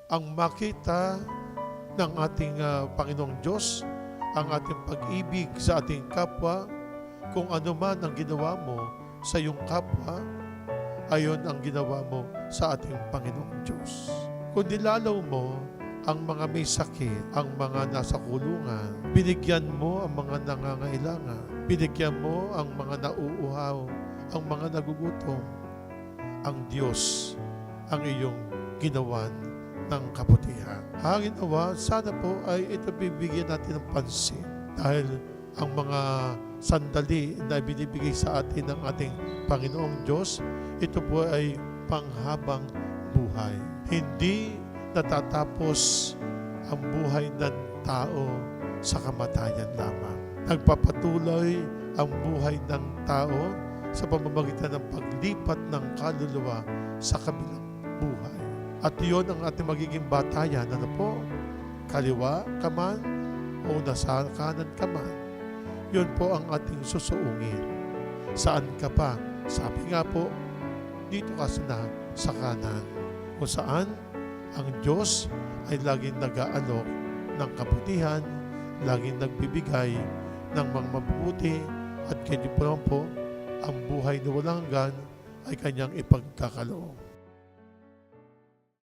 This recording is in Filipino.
ang makita ng ating Panginoong Diyos, ang ating pag-ibig sa ating kapwa, kung ano man ang ginawa mo sa iyong kapwa, ayon ang ginawa mo sa ating Panginoong Diyos. Kung nilalaw mo ang mga may sakit, ang mga nasa kulungan, binigyan mo ang mga nangangailangan, binigyan mo ang mga nauuhaw, ang mga nagugutom, ang Diyos ang iyong ginawan ng kabutihan. Hangin nawa, sana po ay ito bibigyan natin ng pansin dahil ang mga sandali na binibigay sa atin ng ating Panginoong Diyos, ito po ay panghabang buhay. Hindi natatapos ang buhay ng tao sa kamatayan lamang. Nagpapatuloy ang buhay ng tao sa pamamagitan ng paglipat ng kaluluwa sa kabilang buhay. At iyon ang ating magiging batayan. Ano po? Kaliwa ka man o nasa kanan ka man. Yun po ang ating susuungin. Saan ka pa? Sabi nga po, dito ka na sa kanan. Kung saan ang Diyos ay laging nag-aalok ng kabutihan, laging nagbibigay ng mga mabubuti, at kanya po naman po, ang buhay na walang hanggan ay kanyang ipagkakaloob.